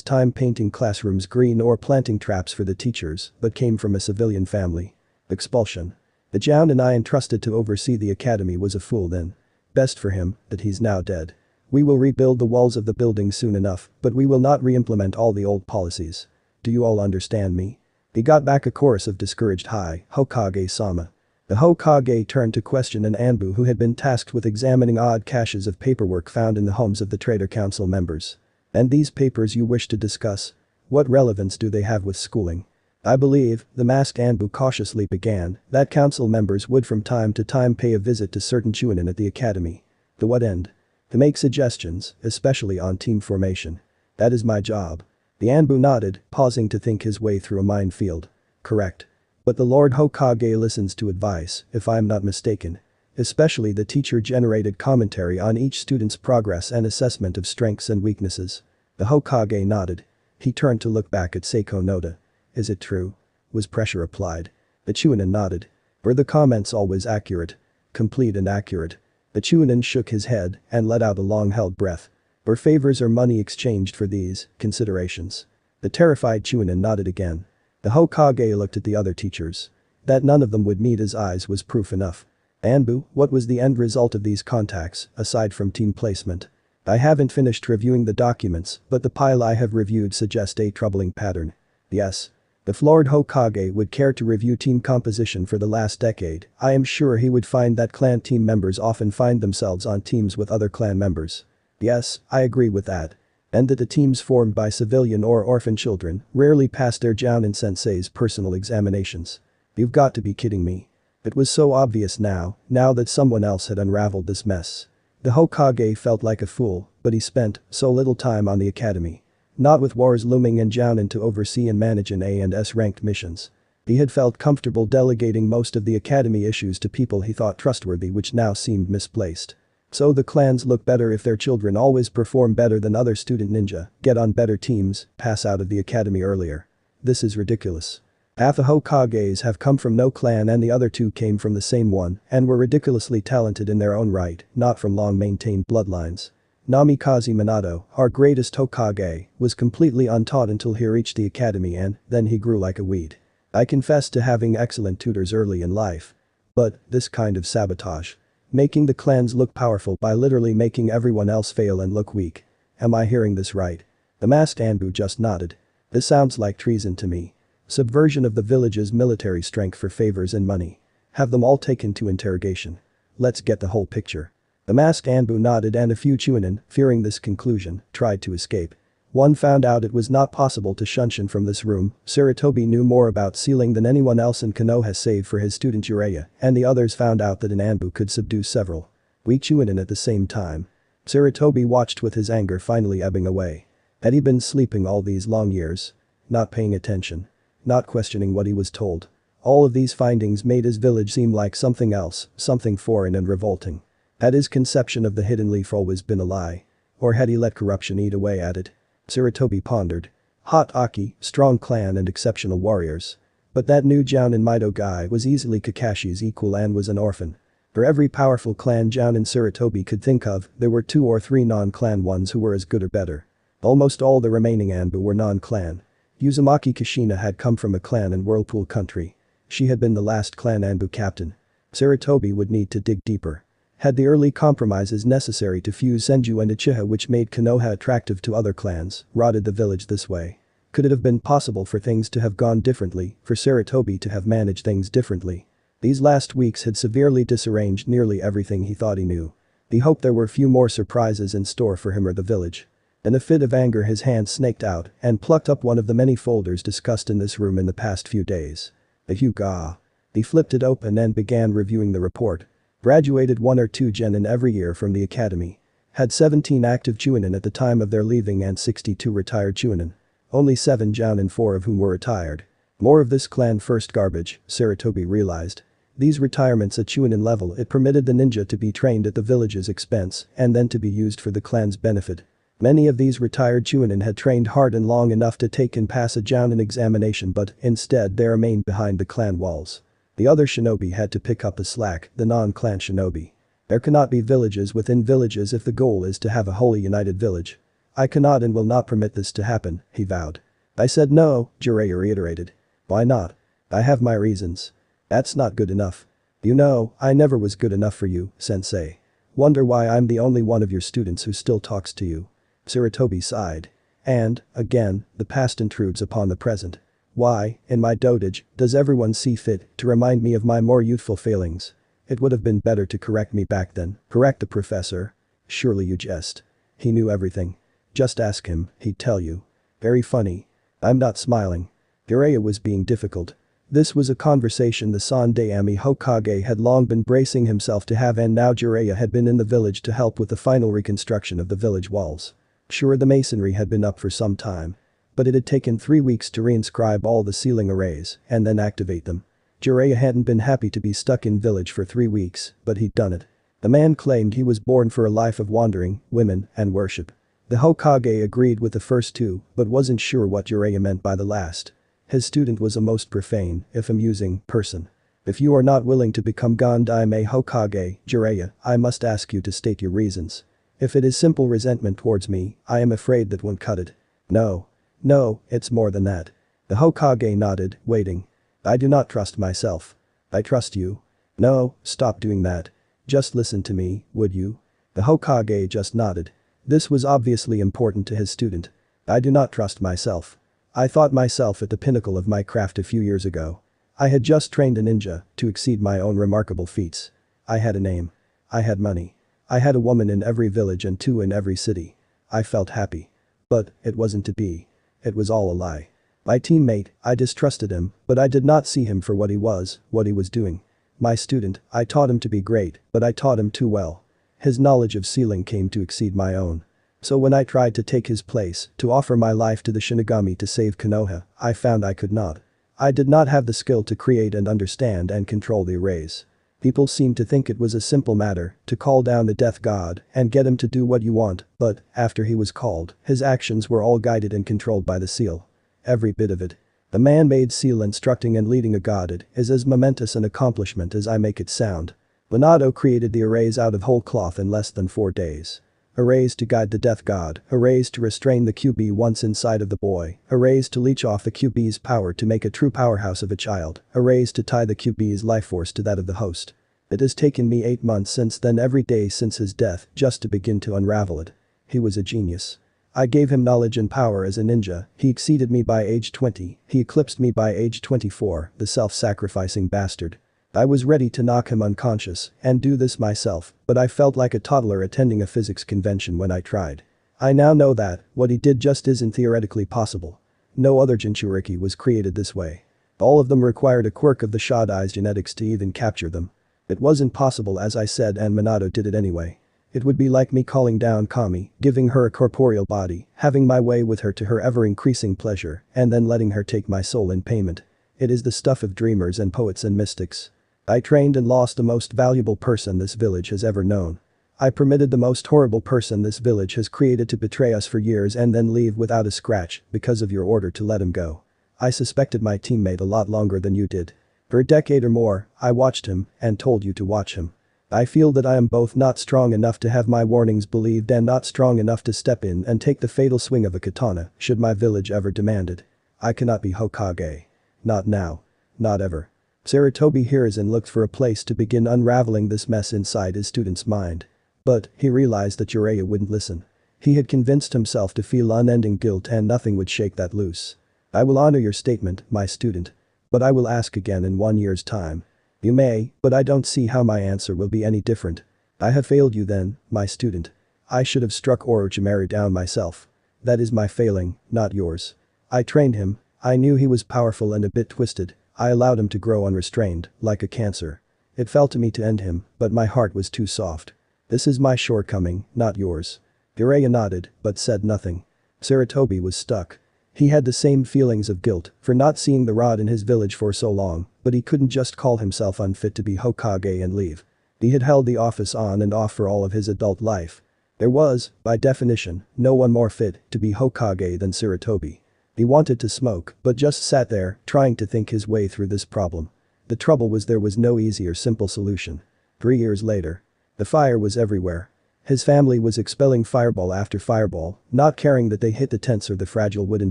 time painting classrooms green or planting traps for the teachers, but came from a civilian family? Expulsion. The Jounin I entrusted to oversee the academy was a fool then. Best for him that he's now dead. We will rebuild the walls of the building soon enough, but we will not re-implement all the old policies. Do you all understand me? He got back a chorus of discouraged "Hi, Hokage-sama." The Hokage turned to question an Anbu who had been tasked with examining odd caches of paperwork found in the homes of the Traitor Council members. "And these papers you wish to discuss? What relevance do they have with schooling?" "I believe," the masked Anbu cautiously began, "that council members would from time to time pay a visit to certain Chunin at the academy." "To what end?" "To make suggestions, especially on team formation." "That is my job." The Anbu nodded, pausing to think his way through a minefield. "Correct. But the Lord Hokage listens to advice, if I am not mistaken. Especially the teacher-generated commentary on each student's progress and assessment of strengths and weaknesses." The Hokage nodded. He turned to look back at Seiko Noda. "Is it true?" Was pressure applied? The Chunin nodded. "Were the comments always accurate?" "Complete and accurate." The Chunin shook his head and let out a long-held breath. "Were favors or money exchanged for these considerations?" The terrified Chunin nodded again. The Hokage looked at the other teachers. That none of them would meet his eyes was proof enough. "Anbu, what was the end result of these contacts, aside from team placement?" "I haven't finished reviewing the documents, but the pile I have reviewed suggests a troubling pattern." "Yes. If Lord Hokage would care to review team composition for the last decade, I am sure he would find that clan team members often find themselves on teams with other clan members." "Yes, I agree with that. And that the teams formed by civilian or orphan children rarely pass their Jounin sensei's personal examinations." "You've got to be kidding me." It was so obvious now that someone else had unraveled this mess. The Hokage felt like a fool, but he spent so little time on the academy. Not with wars looming in Jounin to oversee and manage an A and S ranked missions. He had felt comfortable delegating most of the academy issues to people he thought trustworthy, which now seemed misplaced. So the clans look better if their children always perform better than other student ninja, get on better teams, pass out of the academy earlier. This is ridiculous. Half the Hokages have come from no clan and the other two came from the same one and were ridiculously talented in their own right, not from long-maintained bloodlines. Namikaze Minato, our greatest Hokage, was completely untaught until he reached the academy and then he grew like a weed. I confess to having excellent tutors early in life. But this kind of sabotage. Making the clans look powerful by literally making everyone else fail and look weak. Am I hearing this right? The masked Anbu just nodded. This sounds like treason to me. Subversion of the village's military strength for favors and money. Have them all taken to interrogation. Let's get the whole picture. The masked Anbu nodded and a few Chunin, fearing this conclusion, tried to escape. One found out it was not possible to shunshin from this room. Sarutobi knew more about sealing than anyone else in Konoha save for his student Jiraiya, and the others found out that an Anbu could subdue several weak Chunin at the same time. Sarutobi watched with his anger finally ebbing away. Had he been sleeping all these long years? Not paying attention. Not questioning what he was told. All of these findings made his village seem like something else, something foreign and revolting. Had his conception of the hidden leaf always been a lie? Or had he let corruption eat away at it? Sarutobi pondered. Hot Aki, strong clan and exceptional warriors. But that new Jounin Mido guy was easily Kakashi's equal and was an orphan. For every powerful clan Jounin Sarutobi could think of, there were 2 or 3 non-clan ones who were as good or better. Almost all the remaining Anbu were non-clan. Uzumaki Kushina had come from a clan in Whirlpool country. She had been the last clan Anbu captain. Sarutobi would need to dig deeper. Had the early compromises necessary to fuse Senju and Uchiha which made Konoha attractive to other clans rotted the village this way? Could it have been possible for things to have gone differently, for Sarutobi to have managed things differently? These last weeks had severely disarranged nearly everything he thought he knew. He hoped there were few more surprises in store for him or the village. In a fit of anger his hand snaked out and plucked up one of the many folders discussed in this room in the past few days. The Hyuga. He flipped it open and began reviewing the report. Graduated 1 or 2 genin every year from the academy. Had 17 active Chunin at the time of their leaving and 62 retired Chunin. Only 7 Jounin, 4 of whom were retired. More of this clan first garbage, Sarutobi realized. These retirements at Chunin level it permitted the ninja to be trained at the village's expense and then to be used for the clan's benefit. Many of these retired Chunin had trained hard and long enough to take and pass a Jounin examination but instead they remained behind the clan walls. The other shinobi had to pick up the slack, the non-clan shinobi. There cannot be villages within villages if the goal is to have a wholly united village. I cannot and will not permit this to happen, he vowed. I said no, Jiraiya reiterated. Why not? I have my reasons. That's not good enough. You know, I never was good enough for you, sensei. Wonder why I'm the only one of your students who still talks to you. Sarutobi sighed. And, again, the past intrudes upon the present. Why, in my dotage, does everyone see fit to remind me of my more youthful failings? It would have been better to correct me back then. Correct the professor? Surely you jest. He knew everything. Just ask him, he'd tell you. Very funny. I'm not smiling. Jiraiya was being difficult. This was a conversation the Sandaime Hokage had long been bracing himself to have, and now Jiraiya had been in the village to help with the final reconstruction of the village walls. Sure, the masonry had been up for some time. But it had taken 3 weeks to reinscribe all the ceiling arrays and then activate them. Jiraiya hadn't been happy to be stuck in village for 3 weeks, but he'd done it. The man claimed he was born for a life of wandering, women, and worship. The Hokage agreed with the first two, but wasn't sure what Jiraiya meant by the last. His student was a most profane, if amusing, person. If you are not willing to become Gandaime Hokage, Jiraiya, I must ask you to state your reasons. If it is simple resentment towards me, I am afraid that won't cut it. No. No, it's more than that. The Hokage nodded, waiting. I do not trust myself. I trust you. No, stop doing that. Just listen to me, would you? The Hokage just nodded. This was obviously important to his student. I do not trust myself. I thought myself at the pinnacle of my craft a few years ago. I had just trained a ninja to exceed my own remarkable feats. I had a name. I had money. I had a woman in every village and 2 in every city. I felt happy. But it wasn't to be. It was all a lie. My teammate, I distrusted him, but I did not see him for what he was doing. My student, I taught him to be great, but I taught him too well. His knowledge of sealing came to exceed my own. So when I tried to take his place, to offer my life to the Shinigami to save Konoha, I found I could not. I did not have the skill to create and understand and control the arrays. People seemed to think it was a simple matter to call down the death god and get him to do what you want, but, after he was called, his actions were all guided and controlled by the seal. Every bit of it. The man-made seal instructing and leading a god is as momentous an accomplishment as I make it sound. Minato created the arrays out of whole cloth in less than 4 days. Arrays to guide the death god, arrays to restrain the QB once inside of the boy, arrays to leech off the QB's power to make a true powerhouse of a child, arrays to tie the QB's life force to that of the host. It has taken me 8 months since then, every day since his death, just to begin to unravel it. He was a genius. I gave him knowledge and power as a ninja. He exceeded me by age 20, he eclipsed me by age 24, the self-sacrificing bastard. I was ready to knock him unconscious and do this myself, but I felt like a toddler attending a physics convention when I tried. I now know that what he did just isn't theoretically possible. No other Jinchuriki was created this way. All of them required a quirk of the Shodai's genetics to even capture them. It wasn't possible, as I said, and Minato did it anyway. It would be like me calling down Kami, giving her a corporeal body, having my way with her to her ever-increasing pleasure, and then letting her take my soul in payment. It is the stuff of dreamers and poets and mystics. I trained and lost the most valuable person this village has ever known. I permitted the most horrible person this village has created to betray us for years and then leave without a scratch because of your order to let him go. I suspected my teammate a lot longer than you did. For a decade or more, I watched him and told you to watch him. I feel that I am both not strong enough to have my warnings believed and not strong enough to step in and take the fatal swing of a katana should my village ever demand it. I cannot be Hokage. Not now. Not ever. Sarutobi Hiruzen looked for a place to begin unraveling this mess inside his student's mind. But, he realized that Jiraiya wouldn't listen. He had convinced himself to feel unending guilt and nothing would shake that loose. I will honor your statement, my student. But I will ask again in 1 year's time. You may, but I don't see how my answer will be any different. I have failed you then, my student. I should have struck Orochimaru down myself. That is my failing, not yours. I trained him. I knew he was powerful and a bit twisted. I allowed him to grow unrestrained, like a cancer. It fell to me to end him, but my heart was too soft. This is my shortcoming, not yours. Jiraiya nodded, but said nothing. Sarutobi was stuck. He had the same feelings of guilt for not seeing the rod in his village for so long, but he couldn't just call himself unfit to be Hokage and leave. He had held the office on and off for all of his adult life. There was, by definition, no one more fit to be Hokage than Sarutobi. He wanted to smoke, but just sat there, trying to think his way through this problem. The trouble was there was no easy or simple solution. 3 years later. The fire was everywhere. His family was expelling fireball after fireball, not caring that they hit the tents or the fragile wooden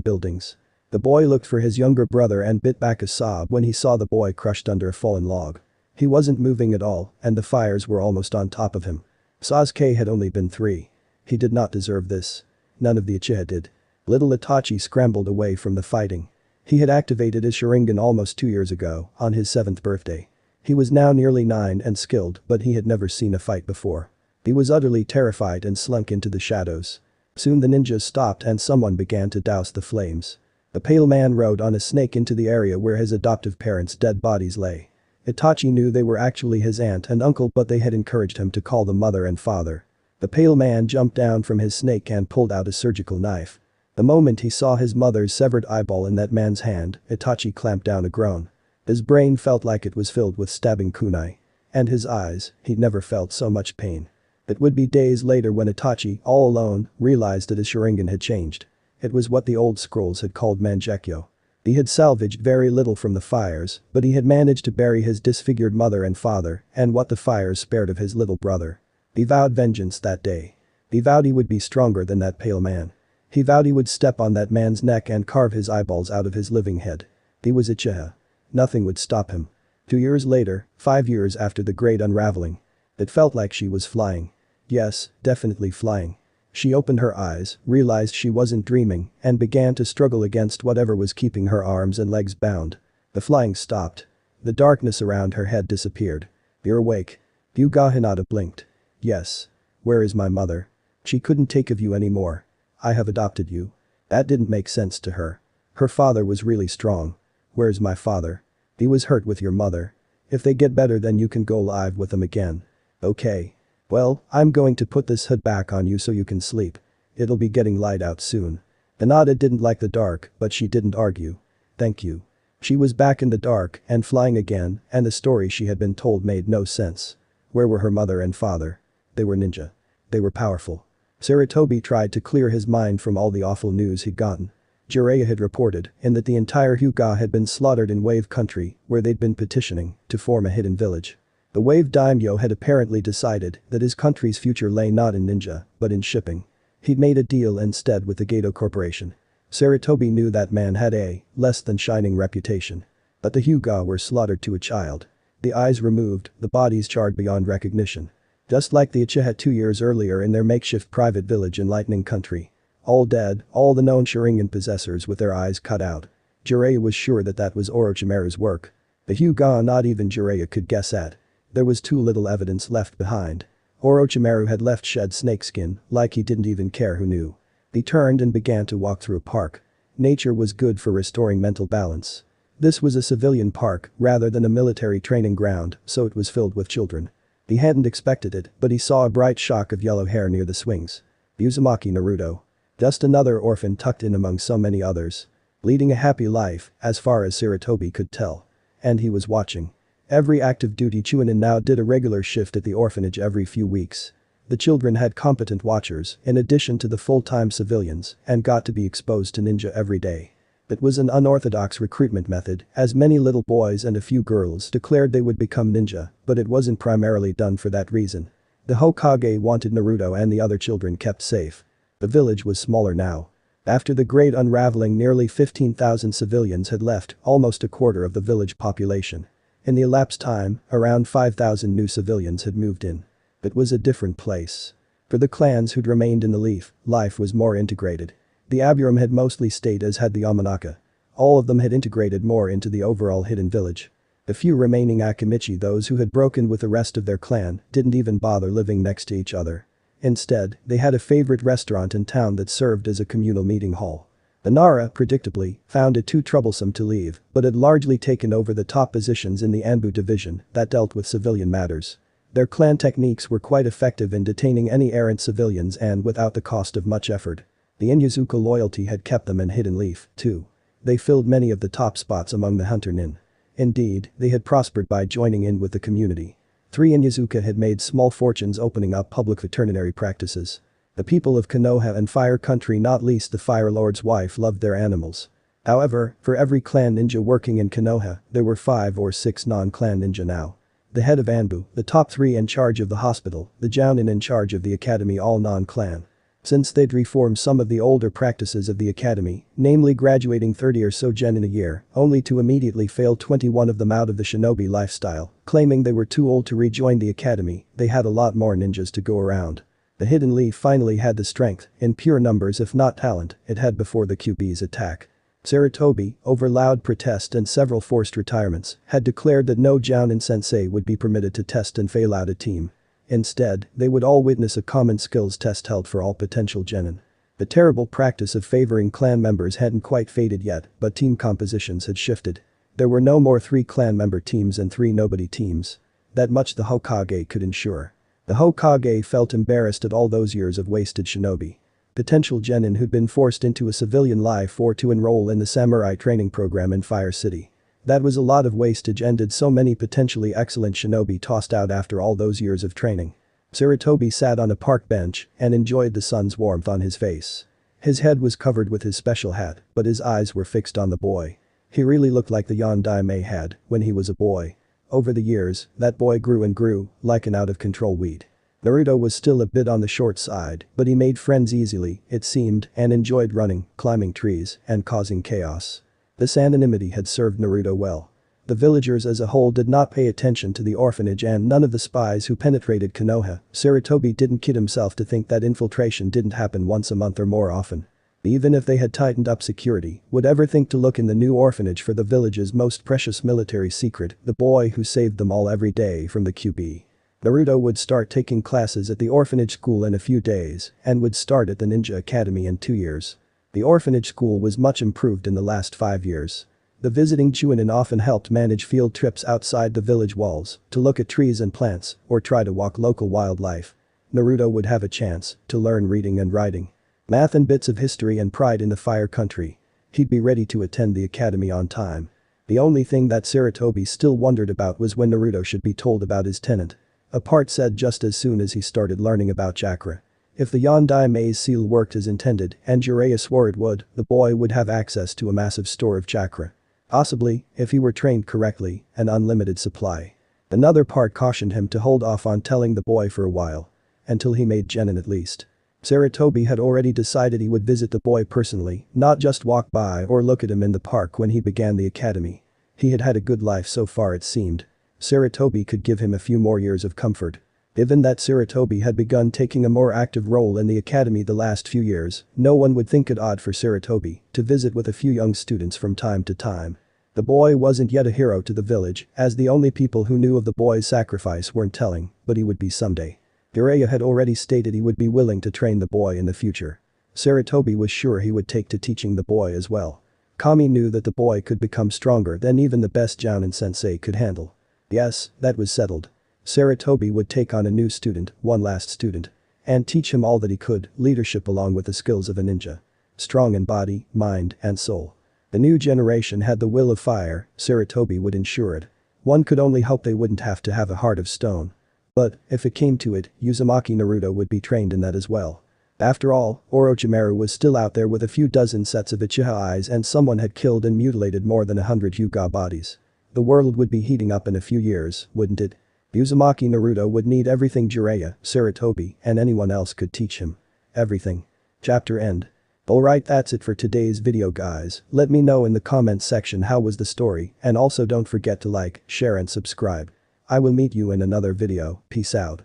buildings. The boy looked for his younger brother and bit back a sob when he saw the boy crushed under a fallen log. He wasn't moving at all, and the fires were almost on top of him. Sasuke had only been 3. He did not deserve this. None of the Uchiha did. Little Itachi scrambled away from the fighting. He had activated his Sharingan almost 2 years ago, on his 7th birthday. He was now nearly 9 and skilled, but he had never seen a fight before. He was utterly terrified and slunk into the shadows. Soon the ninjas stopped and someone began to douse the flames. The pale man rode on a snake into the area where his adoptive parents' dead bodies lay. Itachi knew they were actually his aunt and uncle, but they had encouraged him to call them mother and father. The pale man jumped down from his snake and pulled out a surgical knife. The moment he saw his mother's severed eyeball in that man's hand, Itachi clamped down a groan. His brain felt like it was filled with stabbing kunai. And his eyes, he'd never felt so much pain. It would be days later when Itachi, all alone, realized that his Sharingan had changed. It was what the old scrolls had called Mangekyo. He had salvaged very little from the fires, but he had managed to bury his disfigured mother and father and what the fires spared of his little brother. He vowed vengeance that day. He vowed he would be stronger than that pale man. He vowed he would step on that man's neck and carve his eyeballs out of his living head. He was Uchiha. Nothing would stop him. 2 years later, 5 years after the great unraveling. It felt like she was flying. Yes, definitely flying. She opened her eyes, realized she wasn't dreaming, and began to struggle against whatever was keeping her arms and legs bound. The flying stopped. The darkness around her head disappeared. "You're awake." Hyuga Hinata blinked. "Yes. Where is my mother? She couldn't take of you anymore. I have adopted you." That didn't make sense to her. Her father was really strong. "Where's my father?" "He was hurt with your mother. If they get better then you can go live with them again." "Okay. Well, I'm going to put this hood back on you so you can sleep. It'll be getting light out soon." Hinata didn't like the dark, but she didn't argue. "Thank you." She was back in the dark and flying again, and the story she had been told made no sense. Where were her mother and father? They were ninja. They were powerful. Sarutobi tried to clear his mind from all the awful news he'd gotten. Jiraiya had reported in that the entire Hyuga had been slaughtered in Wave Country, where they'd been petitioning to form a hidden village. The Wave Daimyo had apparently decided that his country's future lay not in ninja, but in shipping. He'd made a deal instead with the Gato Corporation. Sarutobi knew that man had a less than shining reputation. But the Hyuga were slaughtered to a child. The eyes removed, the bodies charred beyond recognition. Just like the Uchiha 2 years earlier in their makeshift private village in Lightning Country. All dead, all the known Sharingan possessors with their eyes cut out. Jiraiya was sure that that was Orochimaru's work. The Hyuga not even Jiraiya could guess at. There was too little evidence left behind. Orochimaru had left shed snakeskin, like he didn't even care who knew. He turned and began to walk through a park. Nature was good for restoring mental balance. This was a civilian park rather than a military training ground, so it was filled with children. He hadn't expected it, but he saw a bright shock of yellow hair near the swings. Uzumaki Naruto. Just another orphan tucked in among so many others. Leading a happy life, as far as Sarutobi could tell. And he was watching. Every active duty Chunin now did a regular shift at the orphanage every few weeks. The children had competent watchers in addition to the full-time civilians and got to be exposed to ninja every day. It was an unorthodox recruitment method, as many little boys and a few girls declared they would become ninja, but it wasn't primarily done for that reason. The Hokage wanted Naruto and the other children kept safe. The village was smaller now. After the great unraveling, nearly 15,000 civilians had left, almost a quarter of the village population. In the elapsed time, around 5,000 new civilians had moved in. It was a different place. For the clans who'd remained in the Leaf, life was more integrated. The Aburim had mostly stayed as had the Yamanaka. All of them had integrated more into the overall hidden village. The few remaining Akimichi, those who had broken with the rest of their clan, didn't even bother living next to each other. Instead, they had a favorite restaurant in town that served as a communal meeting hall. The Nara, predictably, found it too troublesome to leave, but had largely taken over the top positions in the Anbu division that dealt with civilian matters. Their clan techniques were quite effective in detaining any errant civilians and without the cost of much effort. The Inyazuka loyalty had kept them in Hidden Leaf, too. They filled many of the top spots among the hunter nin. Indeed, they had prospered by joining in with the community. 3 Inyazuka had made small fortunes opening up public veterinary practices. The people of Konoha and Fire Country, not least the Fire Lord's wife, loved their animals. However, for every clan ninja working in Konoha, there were 5 or 6 non-clan ninja now. The head of Anbu, the top 3 in charge of the hospital, the Jounin in charge of the academy, all non-clan. Since they'd reformed some of the older practices of the academy, namely graduating 30 or so gen in a year, only to immediately fail 21 of them out of the shinobi lifestyle, claiming they were too old to rejoin the academy, they had a lot more ninjas to go around. The Hidden Leaf finally had the strength, in pure numbers if not talent, it had before the QB's attack. Sarutobi, over loud protest and several forced retirements, had declared that no Jounin sensei would be permitted to test and fail out a team. Instead, they would all witness a common skills test held for all potential genin. The terrible practice of favoring clan members hadn't quite faded yet, but team compositions had shifted. There were no more 3 clan member teams and 3 nobody teams. That much the Hokage could ensure. The Hokage felt embarrassed at all those years of wasted shinobi. Potential genin who'd been forced into a civilian life or to enroll in the samurai training program in Fire City. That was a lot of wastage and did so many potentially excellent shinobi tossed out after all those years of training. Sarutobi sat on a park bench and enjoyed the sun's warmth on his face. His head was covered with his special hat, but his eyes were fixed on the boy. He really looked like the Yondaime had when he was a boy. Over the years, that boy grew and grew, like an out-of-control weed. Naruto was still a bit on the short side, but he made friends easily, it seemed, and enjoyed running, climbing trees, and causing chaos. This anonymity had served Naruto well. The villagers as a whole did not pay attention to the orphanage and none of the spies who penetrated Konoha. Sarutobi didn't kid himself to think that infiltration didn't happen once a month or more often. Even if they had tightened up security, would ever think to look in the new orphanage for the village's most precious military secret, the boy who saved them all every day from the QB. Naruto would start taking classes at the orphanage school in a few days and would start at the ninja academy in 2 years. The orphanage school was much improved in the last 5 years. The visiting Chunin often helped manage field trips outside the village walls to look at trees and plants or try to walk local wildlife. Naruto would have a chance to learn reading and writing, math and bits of history and pride in the Fire Country. He'd be ready to attend the academy on time. The only thing that Sarutobi still wondered about was when Naruto should be told about his tenant. A part said just as soon as he started learning about chakra. If the Yondaime's seal worked as intended and Jiraiya swore it would, the boy would have access to a massive store of chakra. Possibly, if he were trained correctly, an unlimited supply. Another part cautioned him to hold off on telling the boy for a while. Until he made genin at least. Sarutobi had already decided he would visit the boy personally, not just walk by or look at him in the park when he began the academy. He had had a good life so far it seemed. Sarutobi could give him a few more years of comfort. Given that Sarutobi had begun taking a more active role in the academy the last few years, no one would think it odd for Sarutobi to visit with a few young students from time to time. The boy wasn't yet a hero to the village, as the only people who knew of the boy's sacrifice weren't telling, but he would be someday. Jiraiya had already stated he would be willing to train the boy in the future. Sarutobi was sure he would take to teaching the boy as well. Kami knew that the boy could become stronger than even the best Jounin sensei could handle. Yes, that was settled. Sarutobi would take on a new student, one last student. And teach him all that he could, leadership along with the skills of a ninja. Strong in body, mind, and soul. The new generation had the will of fire, Sarutobi would ensure it. One could only hope they wouldn't have to have a heart of stone. But, if it came to it, Uzumaki Naruto would be trained in that as well. After all, Orochimaru was still out there with a few dozen sets of Uchiha eyes and someone had killed and mutilated more than 100 Hyuga bodies. The world would be heating up in a few years, wouldn't it? Uzumaki Naruto would need everything Jiraiya, Sarutobi, and anyone else could teach him. Everything. Chapter end. Alright, that's it for today's video guys. Let me know in the comments section how was the story and also don't forget to like, share and subscribe. I will meet you in another video, peace out.